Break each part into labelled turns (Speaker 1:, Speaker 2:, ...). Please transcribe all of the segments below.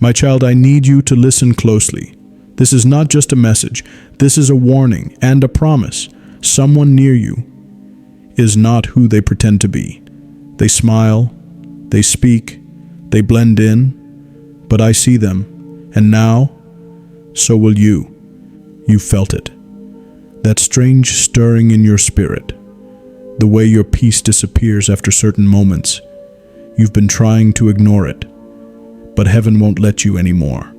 Speaker 1: My child, I need you to listen closely. This is not just a message. This is a warning and a promise. Someone near you is not who they pretend to be. They smile, they speak, they blend in, but I see them, and now, so will you. You felt it. That strange stirring in your spirit. The way your peace disappears after certain moments. You've been trying to ignore it, but heaven won't let you anymore.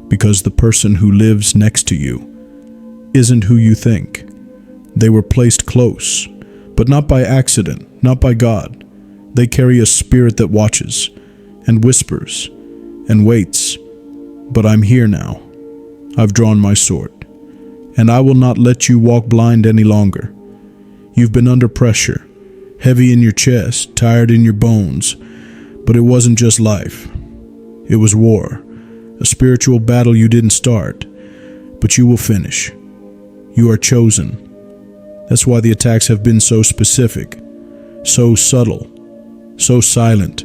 Speaker 1: Because the person who lives next to you isn't who you think. They were placed close, but not by accident, not by God. They carry a spirit that watches and whispers and waits. But I'm here now. I've drawn my sword, and I will not let you walk blind any longer. You've been under pressure, heavy in your chest, tired in your bones, but it wasn't just life. It was war, a spiritual battle you didn't start, but you will finish. You are chosen. That's why the attacks have been so specific, so subtle, so silent,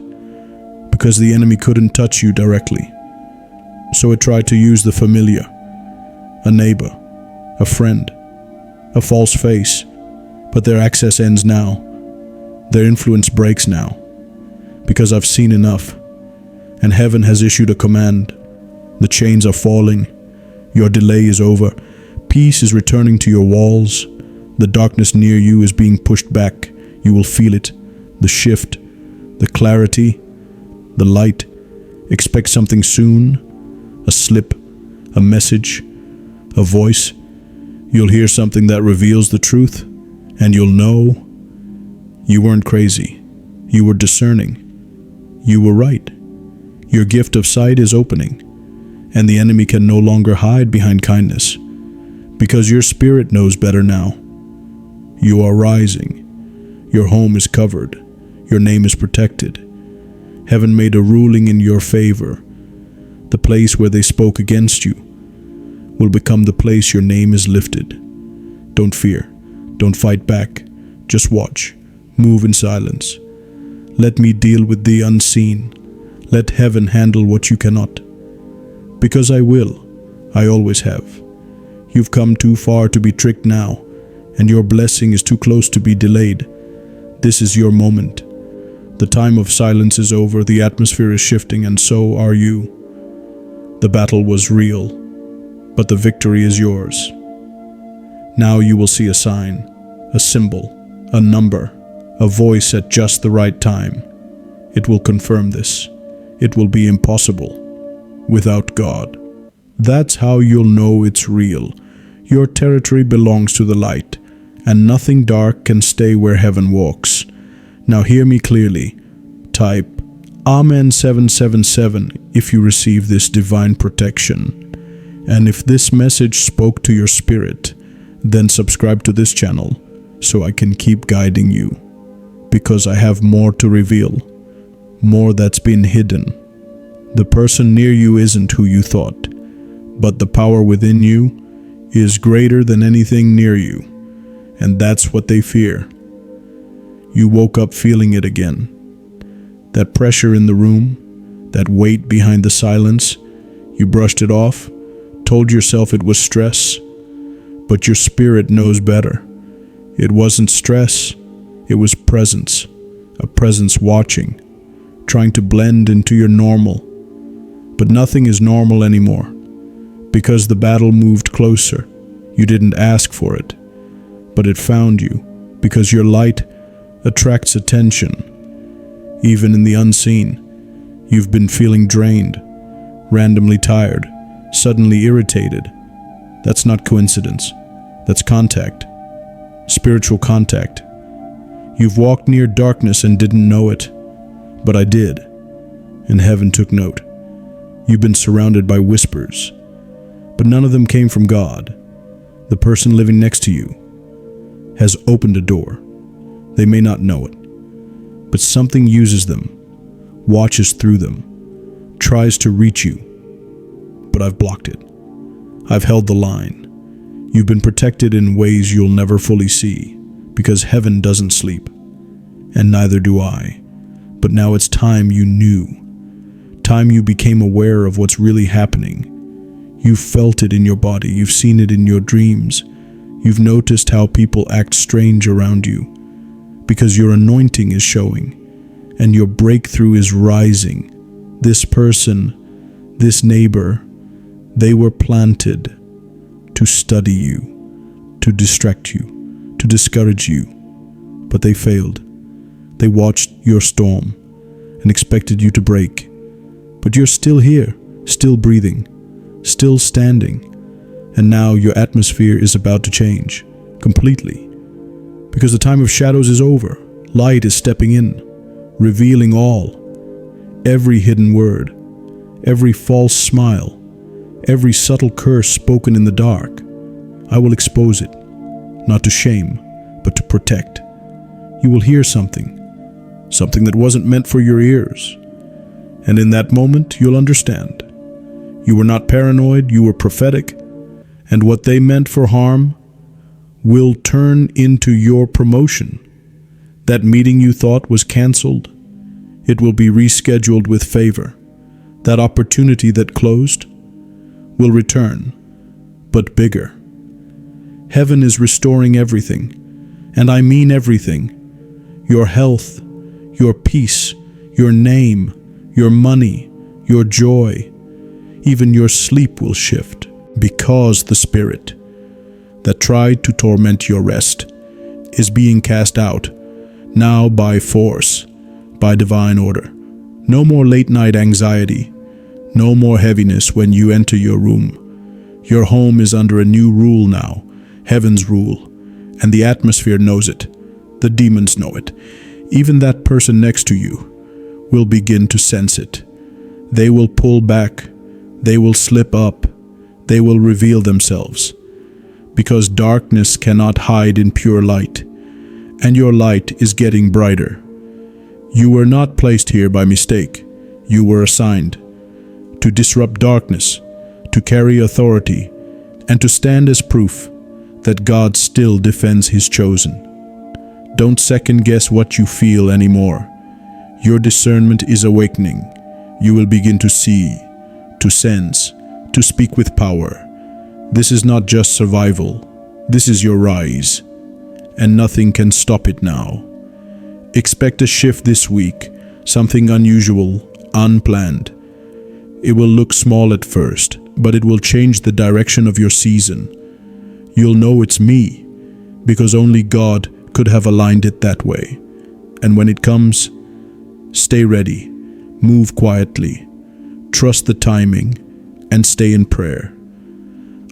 Speaker 1: because the enemy couldn't touch you directly. So it tried to use the familiar, a neighbor, a friend, a false face, but their access ends now. Their influence breaks now, because I've seen enough, and heaven has issued a command. The chains are falling. Your delay is over. Peace is returning to your walls. The darkness near you is being pushed back. You will feel it, the shift, the clarity, the light. Expect something soon, a slip, a message, a voice. You'll hear something that reveals the truth, and you'll know you weren't crazy. You were discerning. You were right. Your gift of sight is opening, and the enemy can no longer hide behind kindness, because your spirit knows better now. You are rising. Your home is covered. Your name is protected. Heaven made a ruling in your favor. The place where they spoke against you will become the place your name is lifted. Don't fear. Don't fight back. Just watch. Move in silence. Let me deal with the unseen. Let heaven handle what you cannot. Because I will. I always have. You've come too far to be tricked now, and your blessing is too close to be delayed. This is your moment. The time of silence is over, the atmosphere is shifting, and so are you. The battle was real, but the victory is yours. Now you will see a sign, a symbol, a number, a voice at just the right time. It will confirm this. It will be impossible without God. That's how you'll know it's real. Your territory belongs to the light, and nothing dark can stay where heaven walks. Now hear me clearly. Type Amen 777 if you receive this divine protection. And if this message spoke to your spirit, then subscribe to this channel so I can keep guiding you. Because I have more to reveal, more that's been hidden. The person near you isn't who you thought, but the power within you is greater than anything near you, and that's what they fear. You woke up feeling it again. That pressure in the room, that weight behind the silence, you brushed it off, told yourself it was stress, but your spirit knows better. It wasn't stress, it was presence, a presence watching, trying to blend into your normal. But nothing is normal anymore, because the battle moved closer. You didn't ask for it, but it found you, because your light attracts attention. Even in the unseen, you've been feeling drained, randomly tired, suddenly irritated. That's not coincidence. That's contact. Spiritual contact. You've walked near darkness and didn't know it, but I did, and heaven took note. You've been surrounded by whispers, but none of them came from God. The person living next to you has opened a door. They may not know it, but something uses them, watches through them, tries to reach you. But I've blocked it. I've held the line. You've been protected in ways you'll never fully see, because heaven doesn't sleep, and neither do I. But now it's time you knew. time you became aware of what's really happening. You've felt it in your body, you've seen it in your dreams, you've noticed how people act strange around you, because your anointing is showing, and your breakthrough is rising. This person, this neighbor, they were planted to study you, to distract you, to discourage you, but they failed. They watched your storm and expected you to break, but you're still here, still breathing, still standing, and now your atmosphere is about to change completely, because the time of shadows is over. Light is stepping in, revealing all, every hidden word, every false smile, every subtle curse spoken in the dark. I will expose it, not to shame, but to protect. You will hear something that wasn't meant for your ears, and in that moment you'll understand. You were not paranoid, you were prophetic, and what they meant for harm will turn into your promotion. That meeting you thought was canceled, it will be rescheduled with favor. That opportunity that closed will return, but bigger. Heaven is restoring everything, and I mean everything. Your health, your peace, your name, your money, your joy, even your sleep will shift, because the spirit that tried to torment your rest is being cast out, now by force, by divine order. No more late-night anxiety, no more heaviness when you enter your room. Your home is under a new rule now, heaven's rule, and the atmosphere knows it. The demons know it. Even that person next to you will begin to sense it. They will pull back, they will slip up, they will reveal themselves, because darkness cannot hide in pure light, and your light is getting brighter. You were not placed here by mistake. You were assigned to disrupt darkness, to carry authority, and to stand as proof that God still defends His chosen. Don't second guess what you feel anymore. Your discernment is awakening. You will begin to see, to sense, to speak with power. This is not just survival. This is your rise, and nothing can stop it now. Expect a shift this week, something unusual, unplanned. It will look small at first, but it will change the direction of your season. You'll know it's me, because only God could have aligned it that way. And when it comes, stay ready, move quietly, trust the timing, and stay in prayer.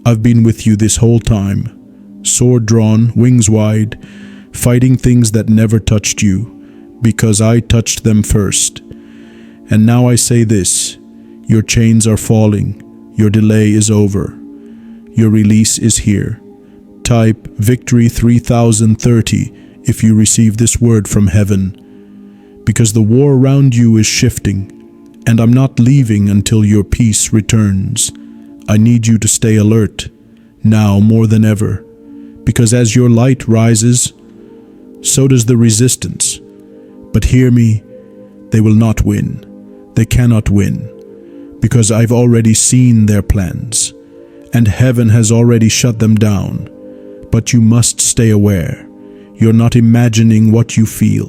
Speaker 1: I've been with you this whole time, sword drawn, wings wide, fighting things that never touched you, because I touched them first. And now I say this: your chains are falling, your delay is over, your release is here. Type Victory 3030 if you receive this word from heaven, because the war around you is shifting, and I'm not leaving until your peace returns. I need you to stay alert, now more than ever, because as your light rises, so does the resistance. But hear me, they will not win. They cannot win, because I've already seen their plans, and heaven has already shut them down. But you must stay aware. You're not imagining what you feel.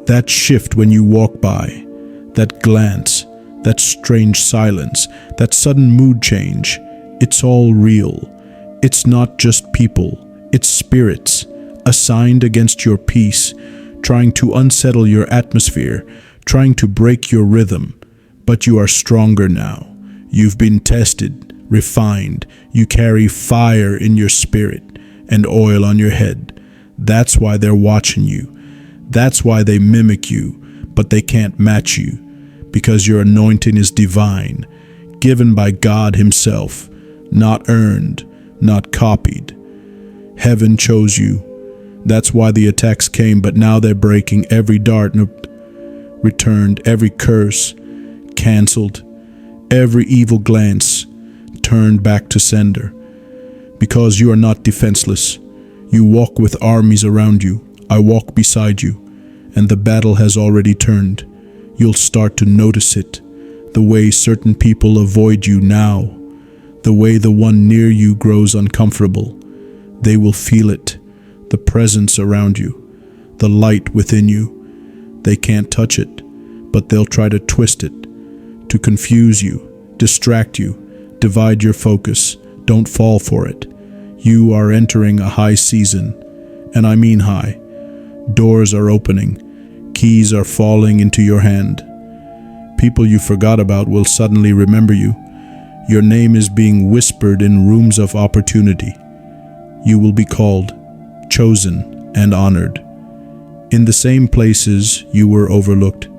Speaker 1: That shift when you walk by, that glance, that strange silence, that sudden mood change, it's all real. It's not just people, it's spirits assigned against your peace, trying to unsettle your atmosphere, trying to break your rhythm. But you are stronger now. You've been tested, refined. You carry fire in your spirit and oil on your head. That's why they're watching you. That's why they mimic you, but they can't match you, because your anointing is divine, given by God Himself, not earned, not copied. Heaven chose you. That's why the attacks came, but now they're breaking. Every dart returned, every curse canceled, every evil glance turned back to sender. Because you are not defenseless. You walk with armies around you. I walk beside you, and the battle has already turned. You'll start to notice it. The way certain people avoid you now, the way the one near you grows uncomfortable, they will feel it, the presence around you, the light within you. They can't touch it, but they'll try to twist it, to confuse you, distract you, divide your focus. Don't fall for it. You are entering a high season, and I mean high. Doors are opening, keys are falling into your hand. People you forgot about will suddenly remember you. Your name is being whispered in rooms of opportunity. You will be called, chosen, and honored. In the same places you were overlooked,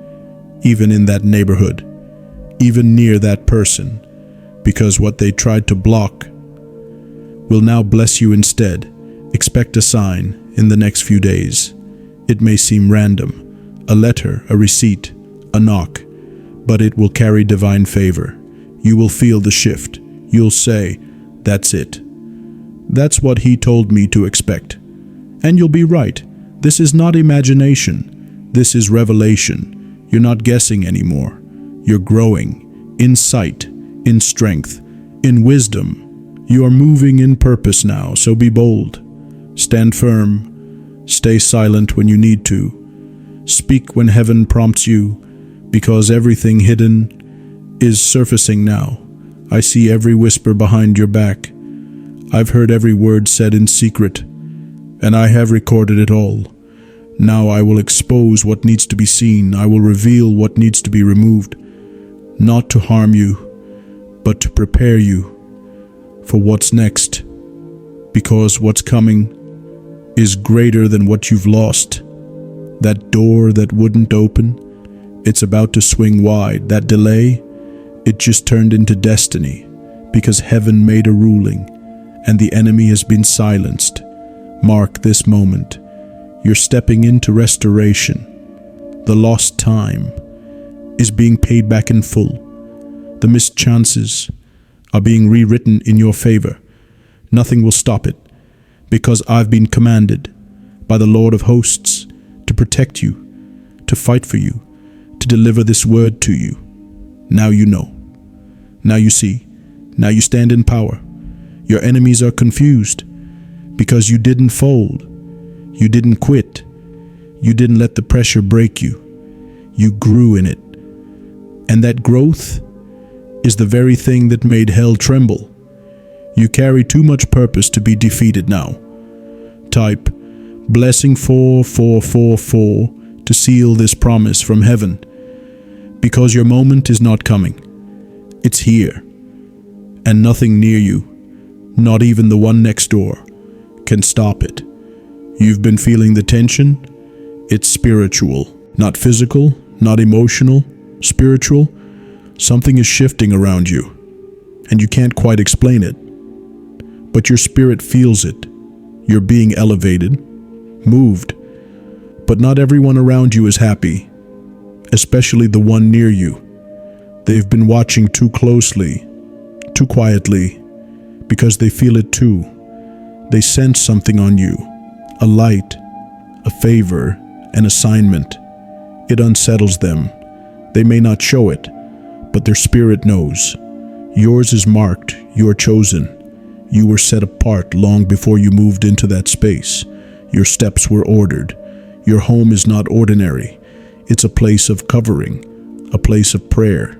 Speaker 1: even in that neighborhood, even near that person, because what they tried to block will now bless you instead. Expect a sign in the next few days. It may seem random, a letter, a receipt, a knock, but it will carry divine favor. You will feel the shift. You'll say, "That's it. That's what he told me to expect." And you'll be right. This is not imagination. This is revelation. You're not guessing anymore. You're growing in sight, in strength, in wisdom. You are moving in purpose now, so be bold. Stand firm. Stay silent when you need to. Speak when heaven prompts you, because everything hidden is surfacing now. I see every whisper behind your back. I've heard every word said in secret, and I have recorded it all. Now I will expose what needs to be seen. I will reveal what needs to be removed, not to harm you, but to prepare you for what's next, because what's coming is greater than what you've lost. That door that wouldn't open, it's about to swing wide. That delay, it just turned into destiny, because heaven made a ruling, and the enemy has been silenced. Mark this moment. You're stepping into restoration. The lost time is being paid back in full. The missed chances are being rewritten in your favor. Nothing will stop it, because I've been commanded by the Lord of hosts to protect you, to fight for you, to deliver this word to you. Now you know. Now you see. Now you stand in power. Your enemies are confused because you didn't fold. You didn't quit. You didn't let the pressure break you. You grew in it. And that growth is the very thing that made hell tremble. You carry too much purpose to be defeated now. Type blessing 4444 to seal this promise from heaven, because your moment is not coming. It's here, and nothing near you, not even the one next door, can stop it. You've been feeling the tension. It's spiritual, not physical, not emotional, spiritual. Something is shifting around you, and you can't quite explain it. But your spirit feels it. You're being elevated, moved. But not everyone around you is happy, especially the one near you. They've been watching too closely, too quietly, because they feel it too. They sense something on you, a light, a favor, an assignment. It unsettles them. They may not show it, but their spirit knows. Yours is marked. You are chosen. You were set apart long before you moved into that space. Your steps were ordered. Your home is not ordinary. It's a place of covering, a place of prayer.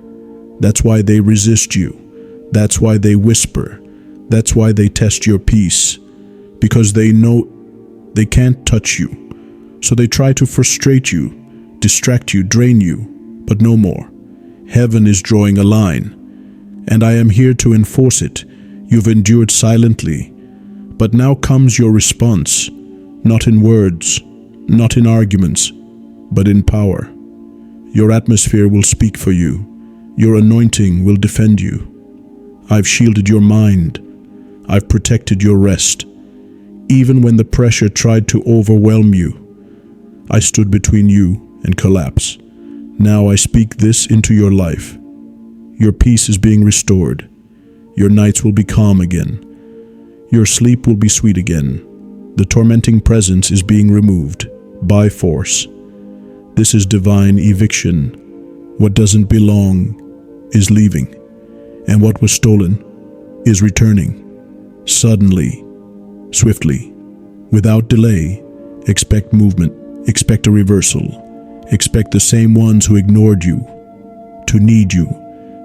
Speaker 1: That's why they resist you. That's why they whisper. That's why they test your peace, because they know they can't touch you. So they try to frustrate you, distract you, drain you, but no more. Heaven is drawing a line, and I am here to enforce it. You've endured silently, but now comes your response, not in words, not in arguments, but in power. Your atmosphere will speak for you. Your anointing will defend you. I've shielded your mind. I've protected your rest. Even when the pressure tried to overwhelm you, I stood between you and collapse. Now I speak this into your life. Your peace is being restored. Your nights will be calm again. Your sleep will be sweet again. The tormenting presence is being removed by force. This is divine eviction. What doesn't belong is leaving, and what was stolen is returning. Suddenly, swiftly, without delay. Expect movement, expect a reversal, expect the same ones who ignored you to need you,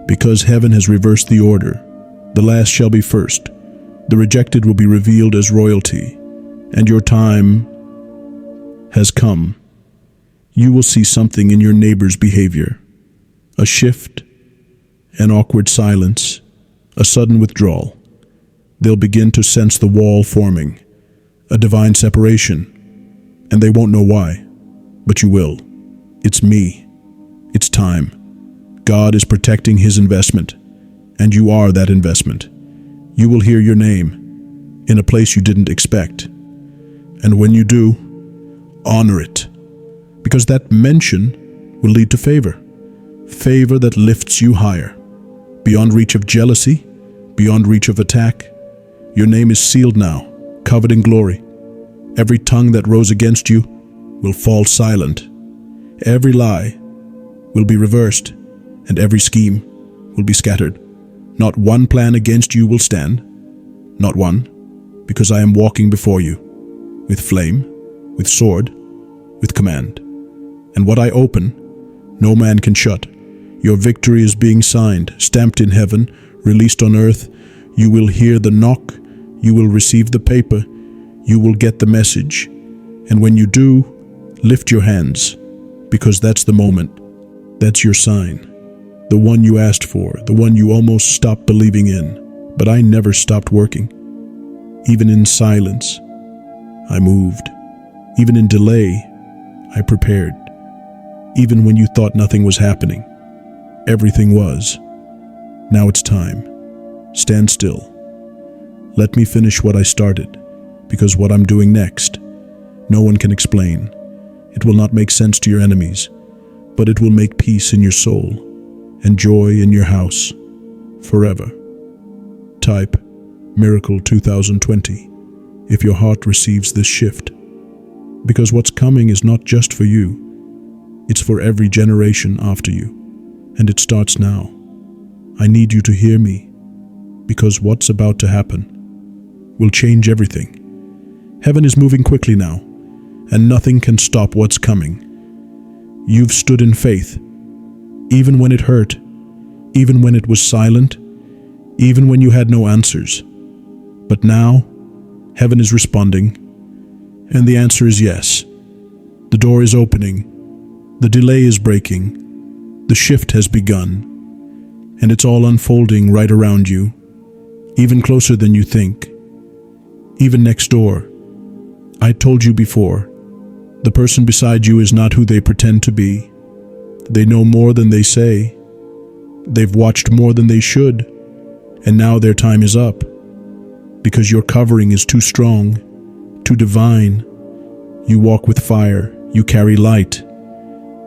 Speaker 1: because heaven has reversed the order. The last shall be first. The rejected will be revealed as royalty, and your time has come. You will see something in your neighbor's behavior, a shift, an awkward silence, a sudden withdrawal. They'll begin to sense the wall forming, a divine separation, and they won't know why, but you will. It's me. It's time. God is protecting his investment, and you are that investment. You will hear your name in a place you didn't expect. And when you do, honor it, because that mention will lead to favor. Favor that lifts you higher, beyond reach of jealousy, beyond reach of attack. Your name is sealed now, covered in glory. Every tongue that rose against you will fall silent. Every lie will be reversed, and every scheme will be scattered. Not one plan against you will stand, not one, because I am walking before you, with flame, with sword, with command. And what I open, no man can shut. Your victory is being signed, stamped in heaven, released on earth. You will hear the knock, you will receive the paper, you will get the message. And when you do, lift your hands, because that's the moment. That's your sign. The one you asked for, the one you almost stopped believing in. But I never stopped working. Even in silence, I moved. Even in delay, I prepared. Even when you thought nothing was happening, everything was. Now it's time. Stand still. Let me finish what I started, because what I'm doing next, no one can explain. It will not make sense to your enemies, but it will make peace in your soul and joy in your house forever. Type Miracle 2020 if your heart receives this shift, because what's coming is not just for you, it's for every generation after you, and it starts now. I need you to hear me, because what's about to happen will change everything. Heaven is moving quickly now, and nothing can stop what's coming. You've stood in faith, even when it hurt, even when it was silent, even when you had no answers. But now, heaven is responding, and the answer is yes. The door is opening, the delay is breaking, the shift has begun, and it's all unfolding right around you, even closer than you think, even next door. I told you before, the person beside you is not who they pretend to be. They know more than they say. They've watched more than they should, and now their time is up. Because your covering is too strong, too divine. You walk with fire, you carry light.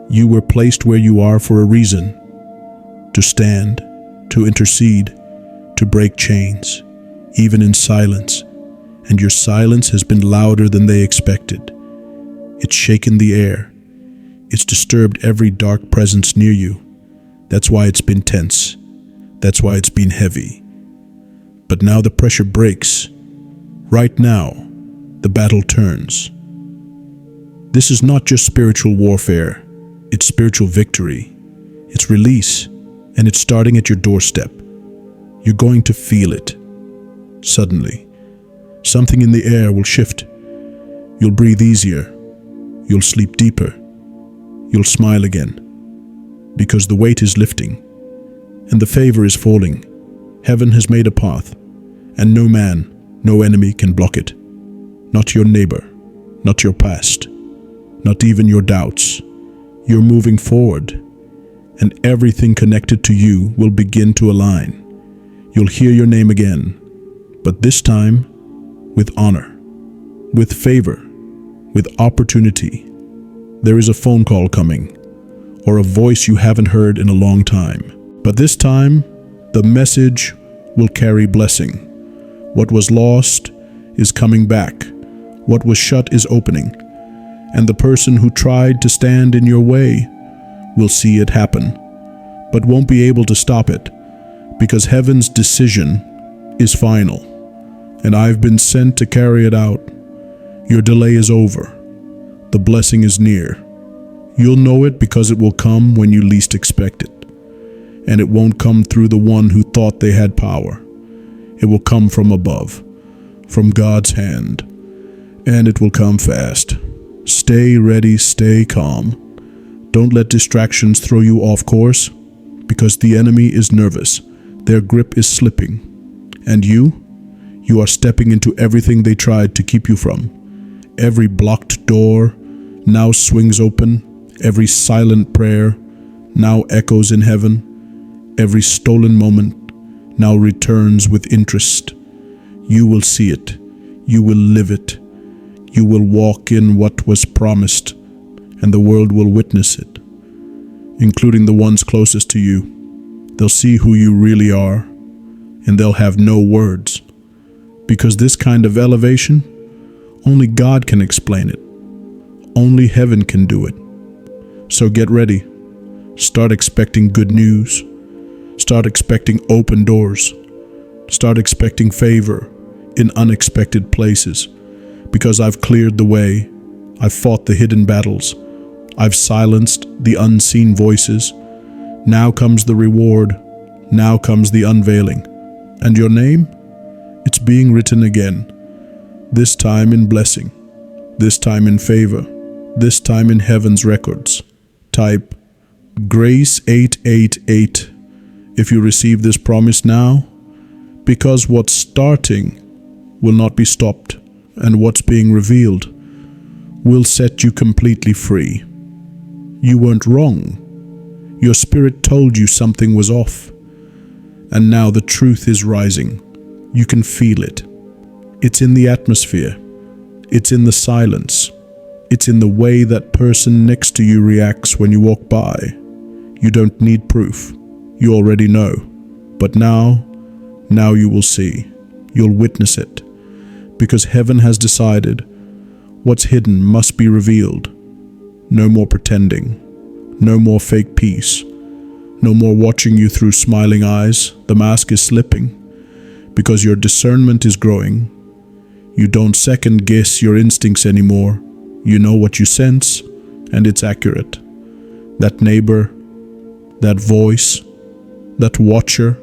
Speaker 1: You were placed where you are for a reason. To stand, to intercede, to break chains, even in silence. And your silence has been louder than they expected. It's shaken the air. It's disturbed every dark presence near you. That's why it's been tense. That's why it's been heavy. But now the pressure breaks. Right now, the battle turns. This is not just spiritual warfare. It's spiritual victory. It's release, and it's starting at your doorstep. You're going to feel it. Suddenly, something in the air will shift. You'll breathe easier. You'll sleep deeper. You'll smile again. Because the weight is lifting, and the favor is falling. Heaven has made a path, and no man, no enemy can block it. Not your neighbor, not your past, not even your doubts. You're moving forward, and everything connected to you will begin to align. You'll hear your name again, but this time with honor, with favor, with opportunity. There is a phone call coming, or a voice you haven't heard in a long time. But this time, the message will carry blessing. What was lost is coming back. What was shut is opening. And the person who tried to stand in your way will see it happen. but won't be able to stop it, because heaven's decision is final, and I've been sent to carry it out. Your delay is over. The blessing is near. You'll know it because it will come when you least expect it. And it won't come through the one who thought they had power. It will come from above, from God's hand, and it will come fast. Stay ready, stay calm. Don't let distractions throw you off course, because the enemy is nervous. Their grip is slipping. And you are stepping into everything they tried to keep you from. Every blocked door now swings open. Every silent prayer now echoes in heaven. Every stolen moment now returns with interest. You will see it. You will live it. You will walk in what was promised, and the world will witness it, including the ones closest to you. They'll see who you really are, and they'll have no words, because this kind of elevation, only God can explain it. Only heaven can do it. So get ready. Start expecting good news. Start expecting open doors. Start expecting favor in unexpected places, because I've cleared the way. I've fought the hidden battles. I've silenced the unseen voices. Now comes the reward. Now comes the unveiling. And your name? It's being written again. This time in blessing. This time in favor. This time in heaven's records. Type Grace 888 if you receive this promise now, because what's starting will not be stopped, and what's being revealed will set you completely free. You weren't wrong. Your spirit told you something was off, and now the truth is rising. You can feel it. It's in the atmosphere. It's in the silence. It's in the way that person next to you reacts when you walk by. You don't need proof. You already know. But now you will see. You'll witness it. Because heaven has decided what's hidden must be revealed. No more pretending. No more fake peace. No more watching you through smiling eyes. The mask is slipping. Because your discernment is growing. You don't second guess your instincts anymore. You know what you sense, and it's accurate. That neighbor, that voice, that watcher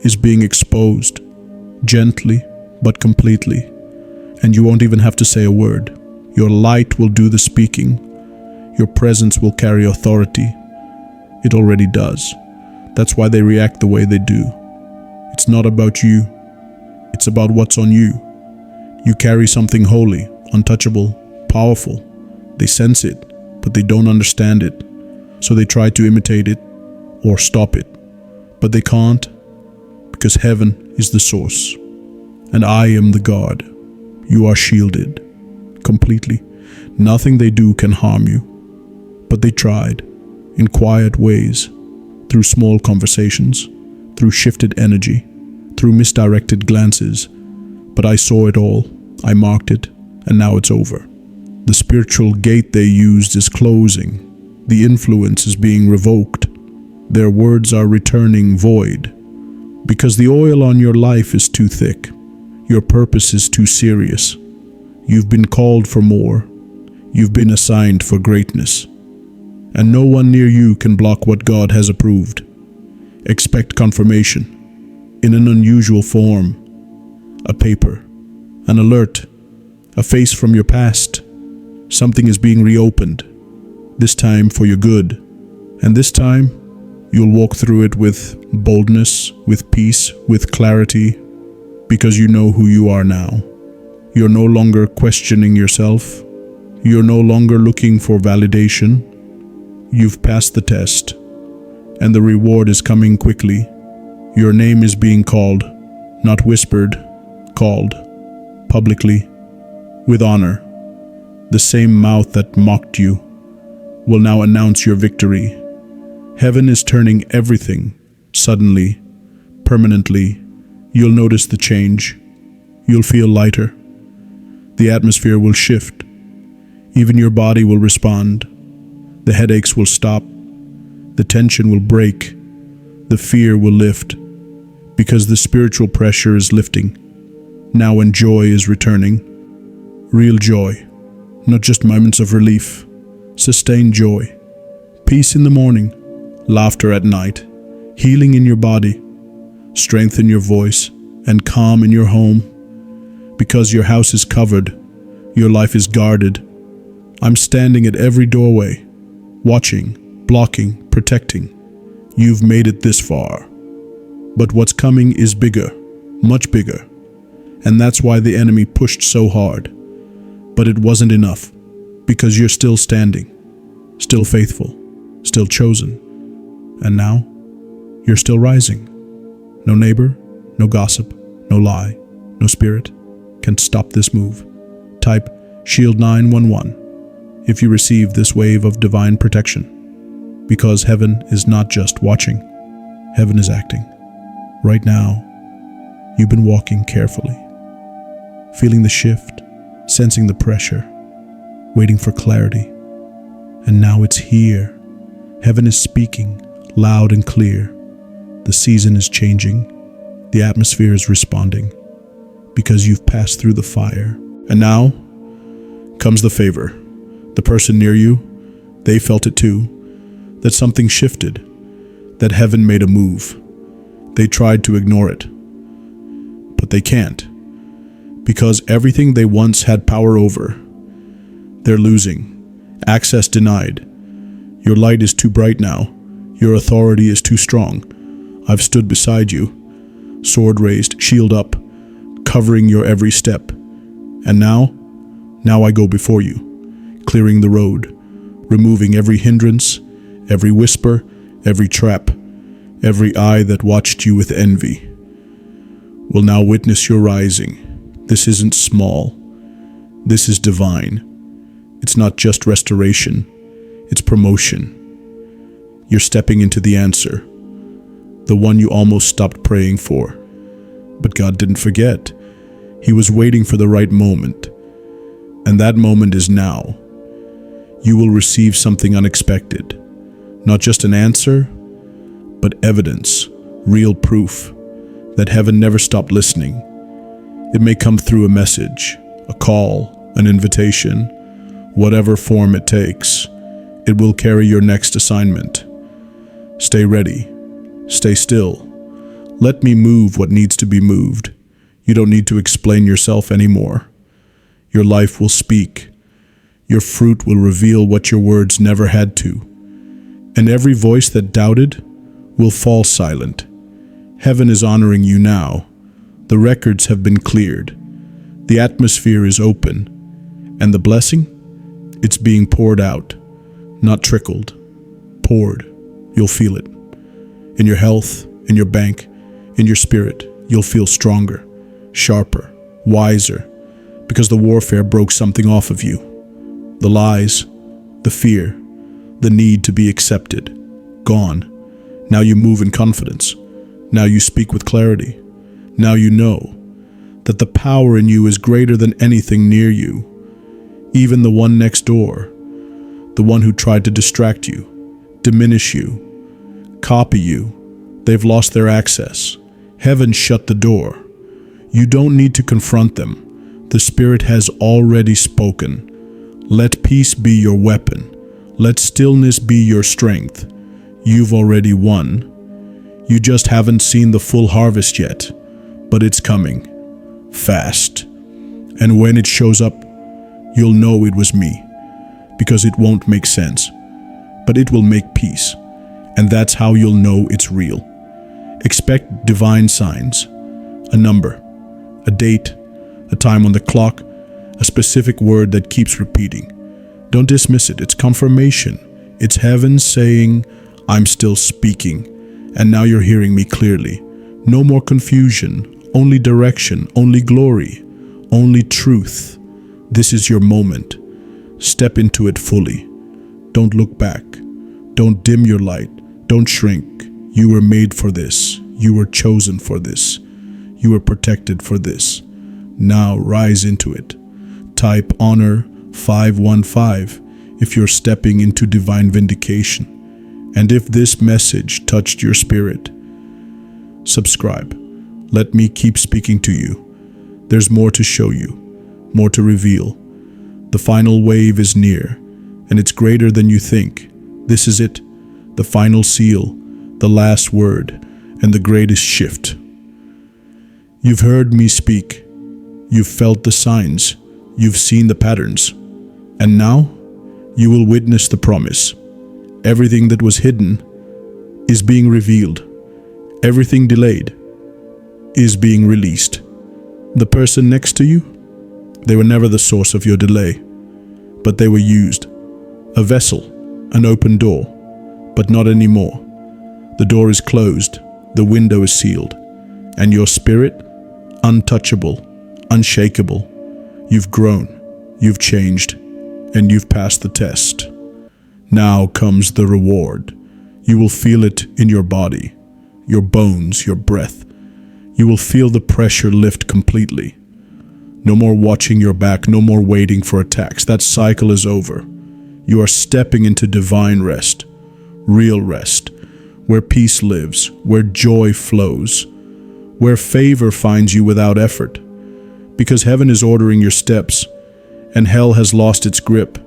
Speaker 1: is being exposed, gently but completely. And you won't even have to say a word. Your light will do the speaking. Your presence will carry authority. It already does. That's why they react the way they do. It's not about you. It's about what's on you. You carry something holy, untouchable, powerful. They sense it, but they don't understand it. So they try to imitate it or stop it. But they can't, because heaven is the source. And I am the God. You are shielded completely. Nothing they do can harm you. But they tried, in quiet ways, through small conversations, through shifted energy, through misdirected glances. But I saw it all. I marked it, and now it's over. The spiritual gate they used is closing. The influence is being revoked. Their words are returning void. Because the oil on your life is too thick. Your purpose is too serious. You've been called for more. You've been assigned for greatness. And no one near you can block what God has approved. Expect confirmation in an unusual form. A paper, an alert, a face from your past. Something is being reopened, this time for your good. And this time, you'll walk through it with boldness, with peace, with clarity, because you know who you are now. You're no longer questioning yourself. You're no longer looking for validation. You've passed the test, and the reward is coming quickly. Your name is being called, not whispered, called, publicly, with honor. The same mouth that mocked you will now announce your victory. Heaven is turning everything, suddenly, permanently. You'll notice the change. You'll feel lighter. The atmosphere will shift. Even your body will respond. The headaches will stop. The tension will break. the fear will lift, because the spiritual pressure is lifting. Now when joy is returning, real joy, not just moments of relief, sustained joy, peace in the morning, laughter at night, healing in your body, strength in your voice, and calm in your home. Because your house is covered, your life is guarded. I'm standing at every doorway, watching, blocking, protecting. You've made it this far. But what's coming is bigger, much bigger. And that's why the enemy pushed so hard. But it wasn't enough, because you're still standing, still faithful, still chosen. And now, you're still rising. No neighbor, no gossip, no lie, no spirit can stop this move. Type Shield 911 if you receive this wave of divine protection. Because heaven is not just watching, heaven is acting. Right now, you've been walking carefully, feeling the shift, sensing the pressure, waiting for clarity. And now it's here. Heaven is speaking, loud and clear. The season is changing. The atmosphere is responding, because you've passed through the fire. And now comes the favor. The person near you, they felt it too, that something shifted, that heaven made a move. They tried to ignore it, but they can't, because everything they once had power over, they're losing. Access denied. Your light is too bright now. Your authority is too strong. I've stood beside you, sword raised, shield up, covering your every step. And now I go before you, clearing the road, removing every hindrance, every whisper, every trap, every eye that watched you with envy will now witness your rising. This isn't small. This is divine. It's not just restoration. It's promotion. You're stepping into the answer, the one you almost stopped praying for. But God didn't forget. He was waiting for the right moment. And that moment is now. You will receive something unexpected. Not just an answer, but evidence, real proof that heaven never stopped listening. It may come through a message, a call, an invitation, whatever form it takes. It will carry your next assignment. Stay ready. Stay still. Let me move what needs to be moved. You don't need to explain yourself anymore. Your life will speak. Your fruit will reveal what your words never had to. And every voice that doubted will fall silent. Heaven is honoring you now. The records have been cleared. The atmosphere is open. And the blessing? It's being poured out. Not trickled. Poured. You'll feel it. In your health, in your bank, in your spirit, you'll feel stronger, sharper, wiser, because the warfare broke something off of you. The lies, the fear, the need to be accepted, gone. Now you move in confidence. Now you speak with clarity. Now you know that the power in you is greater than anything near you, even the one next door, the one who tried to distract you, diminish you, copy you. They've lost their access. Heaven shut the door. You don't need to confront them. The Spirit has already spoken. Let peace be your weapon. Let stillness be your strength. You've already won. You just haven't seen the full harvest yet, but it's coming. Fast. And when it shows up, you'll know it was me, because it won't make sense, but it will make peace. And that's how you'll know it's real. Expect divine signs, a number, a date, a time on the clock, a specific word that keeps repeating. Don't dismiss it. It's confirmation. It's heaven saying, I'm still speaking, and now you're hearing me clearly. No more confusion, only direction, only glory, only truth. This is your moment. Step into it fully. Don't look back. Don't dim your light. Don't shrink. You were made for this. You were chosen for this. You were protected for this. Now rise into it. Type honor 515 if you're stepping into divine vindication. And if this message touched your spirit, subscribe. Let me keep speaking to you. There's more to show you, more to reveal. The final wave is near, and it's greater than you think. This is it, the final seal, the last word, and the greatest shift. You've heard me speak. You've felt the signs. You've seen the patterns. And now, you will witness the promise. Everything that was hidden is being revealed. Everything delayed is being released. The person next to you, they were never the source of your delay, but they were used. A vessel, an open door, but not anymore. The door is closed, the window is sealed, and your spirit, untouchable, unshakable. You've grown, you've changed, and you've passed the test. Now comes the reward. You will feel it in your body, your bones, your breath. You will feel the pressure lift completely. No more watching your back, no more waiting for attacks. That cycle is over. You are stepping into divine rest, real rest, where peace lives, where joy flows, where favor finds you without effort. Because heaven is ordering your steps, and hell has lost its grip.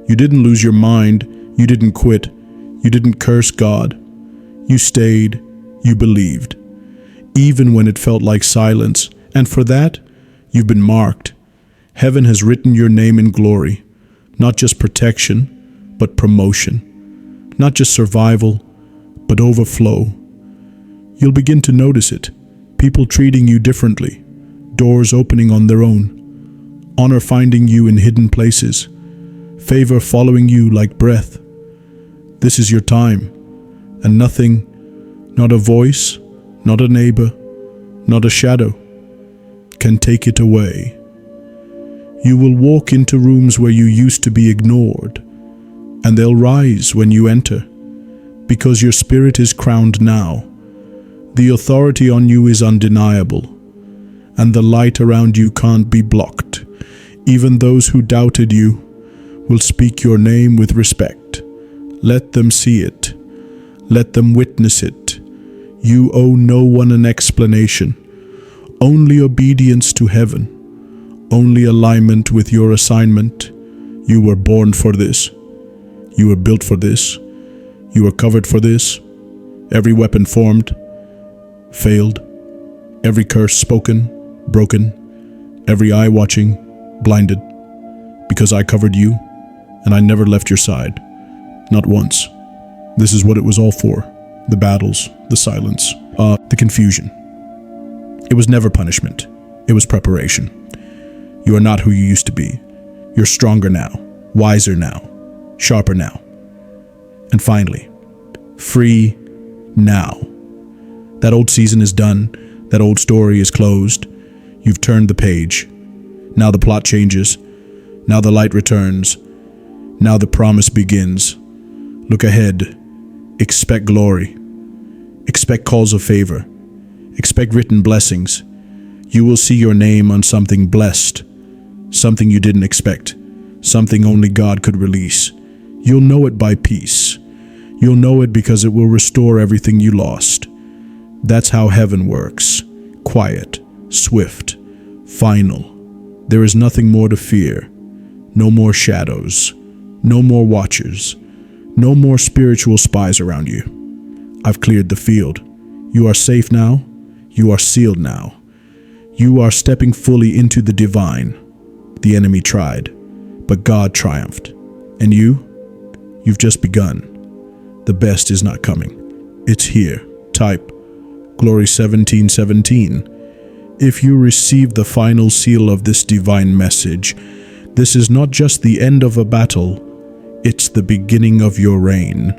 Speaker 1: You didn't lose your mind, you didn't quit, you didn't curse God. You stayed, you believed, even when it felt like silence, and for that, you've been marked. Heaven has written your name in glory, not just protection, but promotion, not just survival, but overflow. You'll begin to notice it, people treating you differently, doors opening on their own, honor finding you in hidden places, favor following you like breath. This is your time, and nothing, not a voice, not a neighbor, not a shadow, can take it away. You will walk into rooms where you used to be ignored, and they'll rise when you enter, because your spirit is crowned now. The authority on you is undeniable, and the light around you can't be blocked. Even those who doubted you will speak your name with respect. Let them see it. Let them witness it. You owe no one an explanation. Only obedience to heaven. Only alignment with your assignment. You were born for this. You were built for this. You were covered for this. Every weapon formed, failed. Every curse spoken, broken. Every eye watching, blinded. Because I covered you, and I never left your side. Not once. This is what it was all for. The battles, the silence, the confusion. It was never punishment. It was preparation. You are not who you used to be. You're stronger now, wiser now, sharper now. And finally, free now. That old season is done. That old story is closed. You've turned the page. Now the plot changes. Now the light returns. Now the promise begins. Look ahead. Expect glory. Expect calls of favor. Expect written blessings. You will see your name on something blessed, something you didn't expect, something only God could release. You'll know it by peace. You'll know it because it will restore everything you lost. That's how heaven works. Quiet, swift, final. There is nothing more to fear. No more shadows. No more watchers. No more spiritual spies around you. I've cleared the field. You are safe now. You are sealed now. You are stepping fully into the divine. The enemy tried, but God triumphed. And you've just begun. The best is not coming. It's here. Type Glory 1717. If you receive the final seal of this divine message, this is not just the end of a battle, it's the beginning of your reign.